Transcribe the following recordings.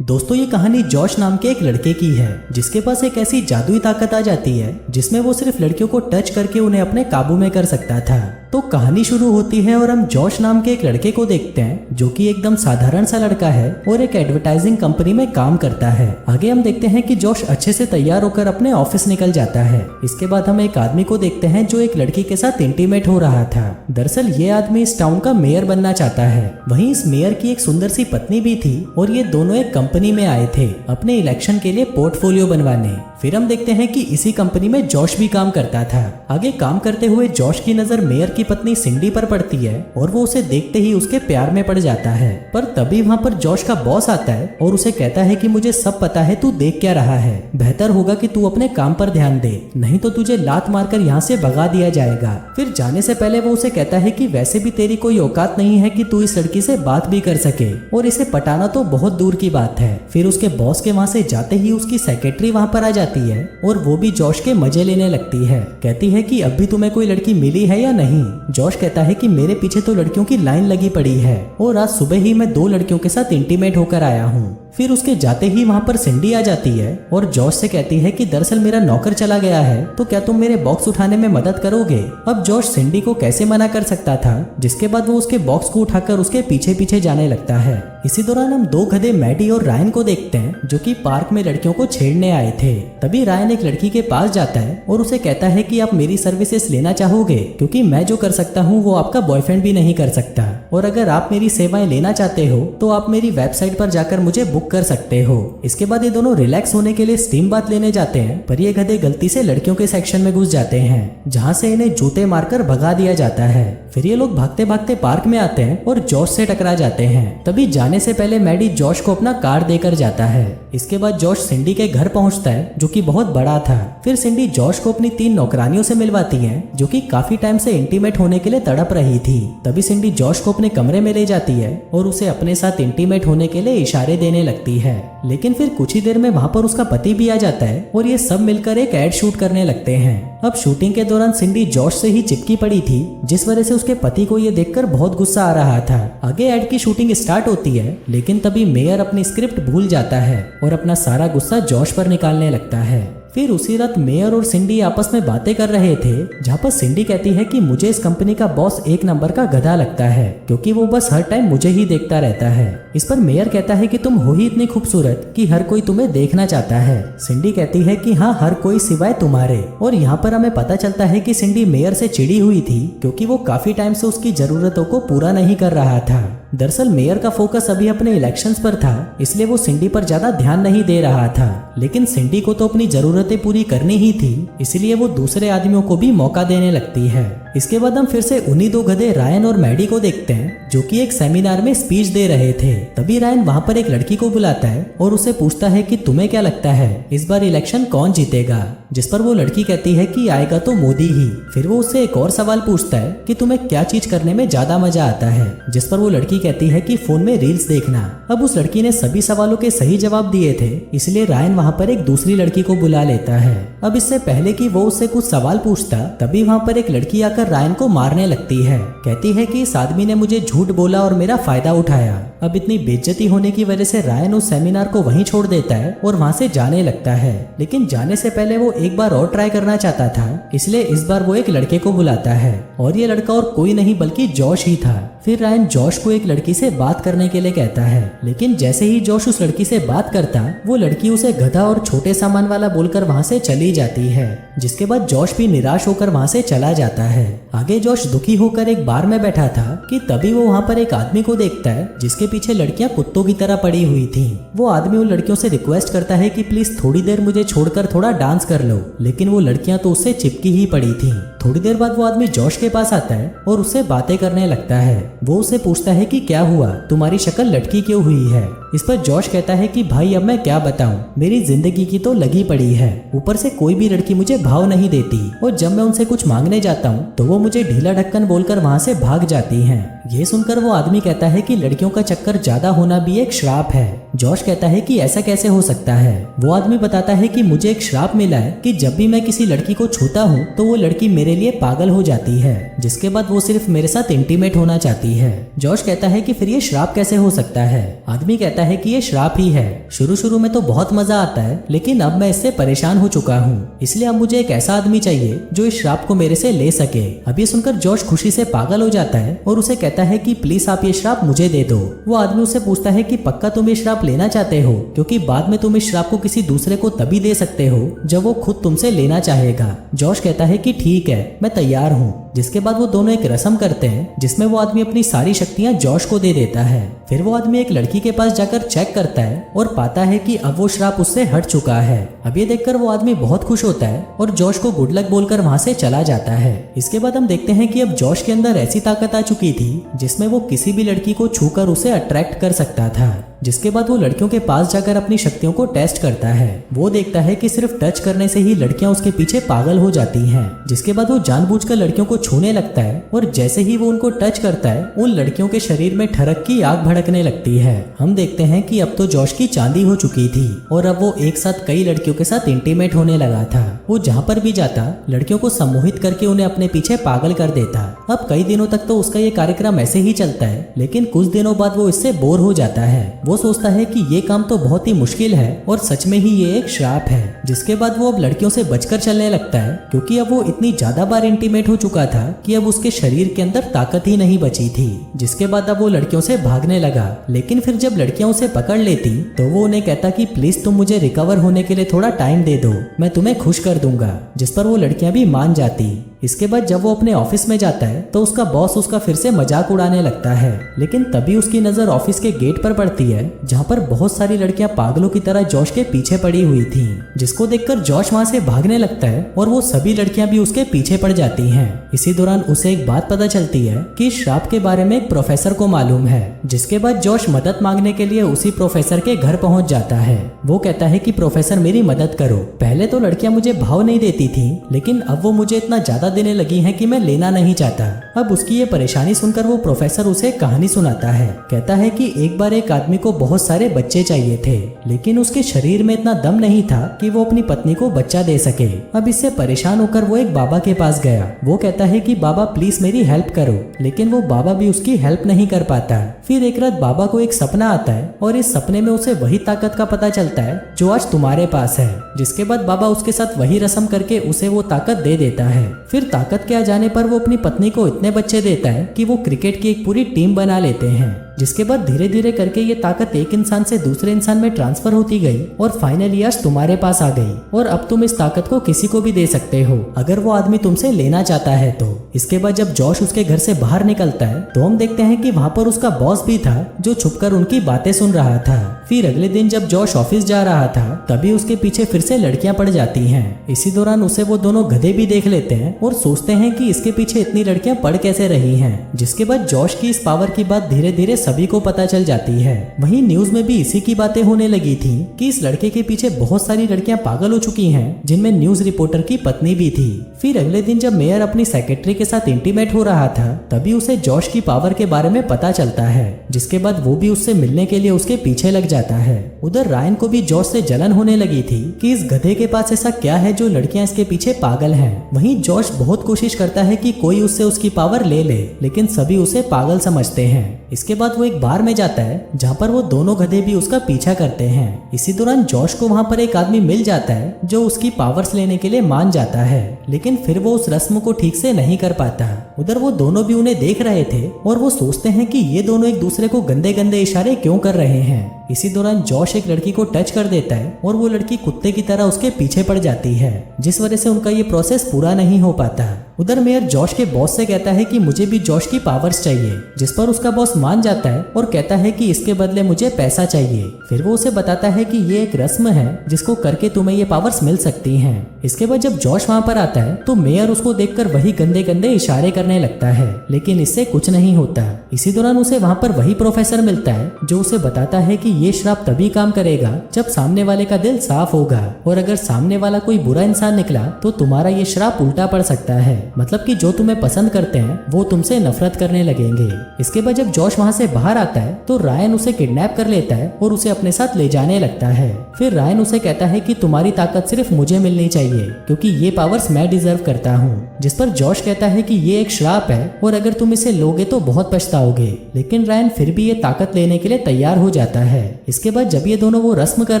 दोस्तों ये कहानी जॉश नाम के एक लड़के की है जिसके पास एक ऐसी जादुई ताकत आ जाती है जिसमें वो सिर्फ लड़कियों को टच करके उन्हें अपने काबू में कर सकता था। तो कहानी शुरू होती है और हम जॉश नाम के एक लड़के को देखते हैं जो कि एकदम साधारण सा लड़का है और एक एडवर्टाइजिंग कंपनी में काम करता है। आगे हम देखते हैं कि जॉश अच्छे से तैयार होकर अपने ऑफिस निकल जाता है। इसके बाद हम एक आदमी को देखते हैं जो एक लड़की के साथ इंटीमेट हो रहा था। दरअसल ये आदमी इस टाउन का मेयर बनना चाहता है। वहीं इस मेयर की एक सुंदर सी पत्नी भी थी और ये दोनों एक कंपनी में आए थे अपने इलेक्शन के लिए पोर्टफोलियो बनवाने। फिर हम देखते हैं कि इसी कंपनी में जॉश भी काम करता था। आगे काम करते हुए जॉश की नजर मेयर की पत्नी सिंडी पर पड़ती है और वो उसे देखते ही उसके प्यार में पड़ जाता है। पर तभी वहाँ पर जॉश का बॉस आता है और उसे कहता है कि मुझे सब पता है, तू देख क्या रहा है, बेहतर होगा कि तू अपने काम पर ध्यान दे, नहीं तो तुझे लात मारकर यहाँ से भगा दिया जाएगा। फिर जाने से पहले वो उसे कहता है कि वैसे भी तेरी कोई औकात नहीं है कि तू इस लड़की से बात भी कर सके और इसे पटाना तो बहुत दूर की बात है। फिर उसके बॉस के वहाँ से जाते ही उसकी सेक्रेटरी वहाँ पर आ जाती है और वो भी जॉश के मजे लेने लगती है। कहती है कि अभी तुम्हें कोई लड़की मिली है या नहीं। जॉश कहता है कि मेरे पीछे तो लड़कियों की लाइन लगी पड़ी है और आज सुबह ही मैं 2 लड़कियों के साथ इंटीमेट होकर आया हूँ। फिर उसके जाते ही वहाँ पर सिंडी आ जाती है और जॉश से कहती है कि दरअसल मेरा नौकर चला गया है, तो क्या तुम मेरे बॉक्स उठाने में मदद करोगे। अब जॉश सिंडी को कैसे मना कर सकता था, जिसके बाद वो उसके बॉक्स को उठाकर उसके पीछे पीछे जाने लगता है। इसी दौरान हम 2 गधे मैडी और रायन को देखते हैं जो कि पार्क में लड़कियों को छेड़ने आए थे। तभी रायन एक लड़की के पास जाता है और उसे कहता है कि आप मेरी सर्विसेज लेना चाहोगे, क्योंकि मैं जो कर सकता हूँ वो आपका बॉयफ्रेंड भी नहीं कर सकता, और अगर आप मेरी सेवाएं लेना चाहते हो तो आप मेरी वेबसाइट पर जाकर मुझे बुक कर सकते हो। इसके बाद ये दोनों रिलैक्स होने के लिए स्टीम बाथ लेने जाते हैं, पर ये गधे गलती से लड़कियों के सेक्शन में घुस जाते हैं जहाँ से इन्हें जूते मारकर भगा दिया जाता है। फिर ये लोग भागते भागते पार्क में आते हैं और जॉश से टकरा जाते हैं। तभी जाने से पहले मैडी जॉश को अपना कार्ड देकर जाता है। इसके बाद जॉश सिंडी के घर पहुंचता है जो कि बहुत बड़ा था। फिर सिंडी जॉश को अपनी 3 नौकरानियों से मिलवाती हैं जो कि काफी टाइम से इंटीमेट होने के लिए तड़प रही थी। तभी सिंडी जॉश को अपने कमरे में ले जाती है और उसे अपने साथ इंटीमेट होने के लिए इशारे देने लगती है। लेकिन फिर कुछ ही देर में वहाँ पर उसका पति भी आ जाता है और ये सब मिलकर एक एड शूट करने लगते हैं। अब शूटिंग के दौरान सिंडी जॉश से ही चिपकी पड़ी थी, जिस वजह से उसके पति को ये देखकर बहुत गुस्सा आ रहा था। आगे एड की शूटिंग स्टार्ट होती है, लेकिन तभी मेयर अपनी स्क्रिप्ट भूल जाता है और अपना सारा गुस्सा जॉश पर निकालने लगता है। फिर उसी रात मेयर और सिंडी आपस में बातें कर रहे थे, जहाँ पर सिंडी कहती है कि मुझे इस कंपनी का बॉस 1 नंबर का गधा लगता है, क्योंकि वो बस हर टाइम मुझे ही देखता रहता है। इस पर मेयर कहता है कि तुम हो ही इतनी खूबसूरत कि हर कोई तुम्हें देखना चाहता है। सिंडी कहती है कि हाँ, हर कोई सिवाय तुम्हारे। और यहाँ पर हमें पता चलता है कि सिंडी मेयर से चिड़ी हुई थी क्योंकि वो काफी टाइम से उसकी जरूरतों को पूरा नहीं कर रहा था। दरअसल मेयर का फोकस अभी अपने इलेक्शंस पर था, इसलिए वो सिंडी पर ज्यादा ध्यान नहीं दे रहा था। लेकिन सिंडी को तो अपनी जरूरतें पूरी करनी ही थी, इसलिए वो दूसरे आदमियों को भी मौका देने लगती है। इसके बाद हम फिर से उन्हीं 2 गधे रायन और मैडी को देखते हैं जो कि एक सेमिनार में स्पीच दे रहे थे। तभी रायन वहाँ पर एक लड़की को बुलाता है और उसे पूछता है कि तुम्हें क्या लगता है इस बार इलेक्शन कौन जीतेगा, जिस पर वो लड़की कहती है कि आएगा तो मोदी ही। फिर वो उससे एक और सवाल पूछता है कि तुम्हें क्या चीज करने में ज्यादा मजा आता है, जिस पर वो लड़की कहती है कि फोन में रील्स देखना। अब उस लड़की ने सभी सवालों के सही जवाब दिए थे, इसलिए रायन वहाँ पर एक दूसरी लड़की को बुला लेता है। अब इससे पहले कि वो उससे कुछ सवाल पूछता, तभी वहाँ पर एक लड़की आकर रायन को मारने लगती है। कहती है कि इस आदमी ने मुझे झूठ बोला और मेरा फायदा उठाया। अब इतनी बेइज्जती होने की वजह से रायन उस सेमिनार को वहीं छोड़ देता है और वहाँ से जाने लगता है। लेकिन जाने से पहले वो एक बार और ट्राई करना चाहता था, इसलिए इस बार वो एक लड़के को बुलाता है और ये लड़का और कोई नहीं बल्कि जॉश ही था। फिर रायन जॉश को एक लड़की से बात करने के लिए कहता है, लेकिन जैसे ही जॉश उस लड़की से बात करता, वो लड़की उसे गधा और छोटे सामान वाला बोलकर वहाँ से चली जाती है, जिसके बाद जॉश भी निराश होकर वहाँ से चला जाता है। आगे जॉश दुखी होकर एक बार में बैठा था कि तभी वो वहाँ पर एक आदमी को देखता है जिसके पीछे लड़कियां कुत्तों की तरह पड़ी हुई थी। वो आदमी उन लड़कियों से रिक्वेस्ट करता है कि प्लीज थोड़ी देर मुझे छोड़कर थोड़ा डांस कर लो, लेकिन वो लड़कियां तो उससे चिपकी ही पड़ी थी। थोड़ी देर बाद वो आदमी जॉश के पास आता है और उससे बातें करने लगता है। वो उससे पूछता है कि क्या हुआ, तुम्हारी शक्ल लटकी क्यों हुई है। इस पर जॉश कहता है कि भाई अब मैं क्या बताऊं, मेरी जिंदगी की तो लगी पड़ी है, ऊपर से कोई भी लड़की मुझे भाव नहीं देती और जब मैं उनसे कुछ मांगने जाता हूँ तो वो मुझे ढीला ढक्कन बोलकर वहाँ से भाग जाती हैं। ये सुनकर वो आदमी कहता है कि लड़कियों का चक्कर ज्यादा होना भी एक श्राप है। जॉश कहता है कि ऐसा कैसे हो सकता है। वो आदमी बताता है कि मुझे एक श्राप मिला है कि जब भी मैं किसी लड़की को छूता हूँ तो वो लड़की मेरे लिए पागल हो जाती है, जिसके बाद वो सिर्फ मेरे साथ इंटीमेट होना चाहती है। जॉश कहता है कि फिर ये श्राप कैसे हो सकता है। आदमी कहता है कि ये श्राप ही है। शुरू में तो बहुत मजा आता है, लेकिन अब मैं इससे परेशान हो चुका हूँ, इसलिए अब मुझे एक ऐसा आदमी चाहिए जो इस श्राप को मेरे से ले सके। अब ये सुनकर जॉश खुशी से पागल हो जाता है और उसे कहता है कि प्लीज आप ये श्राप मुझे दे दो। वो आदमी उससे पूछता है कि पक्का तुम ये श्राप लेना चाहते हो, क्योंकि बाद में तुम इस श्राप को किसी दूसरे को तभी दे सकते हो जब वो खुद तुमसे लेना चाहेगा। जॉश कहता है कि ठीक है, मैं तैयार हूँ। जिसके बाद वो दोनों एक रस्म करते हैं जिसमें वो आदमी अपनी सारी शक्तियां जॉश को दे देता है। फिर वो आदमी एक लड़की के पास जाकर चेक करता है और पाता है कि अब वो श्राप उससे हट चुका है। अब ये देखकर वो आदमी बहुत खुश होता है और जॉश को गुड लक बोलकर वहां से चला जाता है। इसके बाद हम देखते हैं कि अब जॉश के अंदर ऐसी ताकत आ चुकी थी जिसमें वो किसी भी लड़की को छूकर उसे अट्रैक्ट कर सकता था। जिसके बाद वो लड़कियों के पास जाकर अपनी शक्तियों को टेस्ट करता है। वो देखता है कि सिर्फ टच करने से ही लड़कियां उसके पीछे पागल हो जाती हैं। जिसके बाद वो जानबूझकर लड़कियों को छूने लगता है और जैसे ही वो उनको टच करता है उन लड़कियों के शरीर में ठरक की आग भड़कने लगती है। हम देखते हैं कि अब तो जॉश की चांदी हो चुकी थी और अब वो एक साथ कई लड़कियों के साथ इंटीमेट होने लगा था। वो जहाँ पर भी जाता लड़कियों को सम्मोहित करके उन्हें अपने पीछे पागल कर देता। अब कई दिनों तक तो उसका ये कार्यक्रम ऐसे ही चलता है, लेकिन कुछ दिनों बाद वो इससे बोर हो जाता है। वो सोचता है कि ये काम तो बहुत ही मुश्किल है और सच में ही ये एक श्राप है। जिसके बाद वो अब लड़कियों से बचकर चलने लगता है, क्योंकि अब वो इतनी ज्यादा बार इंटीमेट हो चुका था कि अब उसके शरीर के अंदर ताकत ही नहीं बची थी। जिसके बाद अब वो लड़कियों से भागने लगा, लेकिन फिर जब लड़कियां उसे पकड़ लेती तो वो उन्हें कहता कि प्लीज तुम मुझे रिकवर होने के लिए थोड़ा टाइम दे दो, मैं तुम्हें खुश कर दूंगा। जिस पर वो लड़कियां भी मान जाती। इसके बाद जब वो अपने ऑफिस में जाता है तो उसका बॉस उसका फिर से मजाक उड़ाने लगता है, लेकिन तभी उसकी नजर ऑफिस के गेट पर पड़ती है जहाँ पर बहुत सारी लड़कियां पागलों की तरह जॉश के पीछे पड़ी हुई थीं। जिसको देखकर जॉश वहां से भागने लगता है और वो सभी लड़कियां भी उसके पीछे पड़ जाती हैं। इसी दौरान उसे एक बात पता चलती है कि श्राप के बारे में एक प्रोफेसर को मालूम है। जिसके बाद जॉश मदद मांगने के लिए उसी प्रोफेसर के घर पहुंच जाता है। वो कहता है कि प्रोफेसर मेरी मदद करो, पहले तो लड़कियां मुझे भाव नहीं देती थी, लेकिन अब वो मुझे इतना ज्यादा देने लगी हैं कि मैं लेना नहीं चाहता। अब उसकी ये परेशानी सुनकर वो प्रोफेसर उसे कहानी सुनाता है। कहता है कि एक बार एक आदमी को बहुत सारे बच्चे चाहिए थे, लेकिन उसके शरीर में इतना दम नहीं था कि वो अपनी पत्नी को बच्चा दे सके। अब इससे परेशान होकर वो एक बाबा के पास गया। वो कहता है कि बाबा प्लीज मेरी हेल्प करो, लेकिन वो बाबा भी उसकी हेल्प नहीं कर पाता। फिर एक रात बाबा को एक सपना आता है और इस सपने में उसे वही ताकत का पता चलता है जो आज तुम्हारे पास है। जिसके बाद बाबा उसके साथ वही रस्म करके उसे वो ताकत दे देता है। फिर ताकत के आ जाने पर वो अपनी पत्नी को इतने बच्चे देता है कि वो क्रिकेट की एक पूरी टीम बना लेते हैं। जिसके बाद धीरे धीरे करके ये ताकत एक इंसान से दूसरे इंसान में ट्रांसफर होती गई और फाइनली आज तुम्हारे पास आ गई और अब तुम इस ताकत को किसी को भी दे सकते हो अगर वो आदमी तुमसे लेना चाहता है तो। इसके बाद जब जॉश उसके घर से बाहर निकलता है तो हम देखते हैं कि वहाँ पर उसका बॉस भी था जो छुपकर उनकी बातें सुन रहा था। फिर अगले दिन जब जॉश ऑफिस जा रहा था तभी उसके पीछे फिर से लड़कियां पड़ जाती हैं। इसी दौरान उसे वो दोनों गधे भी देख लेते हैं और सोचते हैं कि इसके पीछे इतनी लड़कियां पड़ कैसे रही हैं। जिसके बाद जॉश की इस पावर की बात धीरे धीरे सभी को पता चल जाती है। वहीं न्यूज में भी इसी की बातें होने लगी थी कि इस लड़के के पीछे बहुत सारी लड़कियां पागल हो चुकी हैं, जिनमें न्यूज रिपोर्टर की पत्नी भी थी। फिर अगले दिन जब मेयर अपनी सेक्रेटरी के साथ इंटीमेट हो रहा था तभी उसे जॉश की पावर के बारे में पता चलता है। जिसके बाद वो भी उससे मिलने के लिए उसके पीछे लग जाता है। उधर रायन को भी जॉश से जलन होने लगी थी कि इस गधे के पास ऐसा क्या है जो लड़कियां इसके पीछे पागल हैं। वहीं जॉश बहुत कोशिश करता है कि कोई उससे उसकी पावर ले ले, लेकिन सभी उसे पागल समझते हैं। इसके बाद वो एक बार में जाता है जहाँ पर वो दोनों गधे भी उसका पीछा करते हैं। इसी दौरान जॉश को वहाँ पर एक आदमी मिल जाता है जो उसकी पावर्स लेने के लिए मान जाता है, लेकिन फिर वो उस रस्म को ठीक से नहीं कर पाता। उधर वो दोनों भी उन्हें देख रहे थे और वो सोचते हैं कि ये दोनों एक दूसरे को गंदे गंदे इशारे क्यों कर रहे हैं। इसी दौरान जॉश एक लड़की को टच कर देता है और वो लड़की कुत्ते की तरह उसके पीछे पड़ जाती है, जिस वजह से उनका ये प्रोसेस पूरा नहीं हो पाता। उधर मेयर जॉश के बॉस से कहता है कि मुझे भी जॉश की पावर्स चाहिए, जिस पर उसका बॉस मान जाता है और कहता है कि इसके बदले मुझे पैसा चाहिए। फिर वो उसे बताता है कि ये एक रस्म है जिसको करके तुम्हें ये पावर्स मिल सकती हैं। इसके बाद जब जॉश वहाँ पर आता है तो मेयर उसको देखकर वही गंदे गंदे इशारे करने लगता है, लेकिन इससे कुछ नहीं होता। इसी दौरान उसे वहाँ पर वही प्रोफेसर मिलता है जो उसे बताता है कि ये श्राप तभी काम करेगा जब सामने वाले का दिल साफ होगा, और अगर सामने वाला कोई बुरा इंसान निकला तो तुम्हारा ये श्राप उल्टा पड़ सकता है। मतलब कि जो तुम्हें पसंद करते हैं वो तुमसे नफरत करने लगेंगे। इसके बाद जब जॉश वहाँ से बाहर आता है तो रायन उसे किडनैप कर लेता है और उसे अपने साथ ले जाने लगता है। फिर रायन उसे कहता है कि तुम्हारी ताकत सिर्फ मुझे मिलनी चाहिए क्योंकि ये पावर्स मैं डिजर्व करता हूँ। जिस पर जॉश कहता है कि ये एक श्राप है और अगर तुम इसे लोगे तो बहुत पछताओगे, लेकिन रायन फिर भी ये ताकत लेने के लिए तैयार हो जाता है। इसके बाद जब ये दोनों वो रस्म कर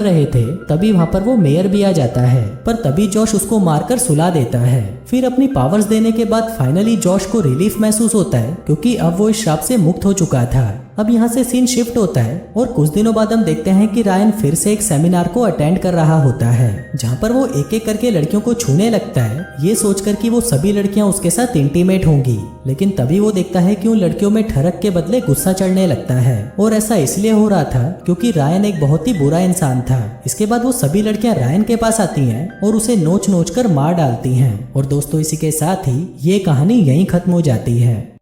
रहे थे तभी वहाँ पर वो मेयर भी आ जाता है, पर तभी जॉश उसको मारकर सुला देता है। फिर अपनी पावर्स देने के बाद फाइनली जॉश को रिलीफ महसूस होता है क्योंकि अब वो इस श्राप से मुक्त हो चुका था। अब यहाँ से सीन शिफ्ट होता है और कुछ दिनों बाद हम देखते हैं कि रायन फिर से एक सेमिनार को अटेंड कर रहा होता है जहाँ पर वो एक एक करके लड़कियों को छूने लगता है, ये सोचकर कि वो सभी लड़कियां उसके साथ इंटीमेट होंगी। लेकिन तभी वो देखता है कि उन लड़कियों में ठरक के बदले गुस्सा चढ़ने लगता है और ऐसा इसलिए हो रहा था क्योंकि रायन एक बहुत ही बुरा इंसान था। इसके बाद वो सभी लड़कियां रायन के पास आती हैं और उसे नोच नोच कर मार डालती हैं। और दोस्तों इसी के साथ ही ये कहानी यहीं खत्म हो जाती है।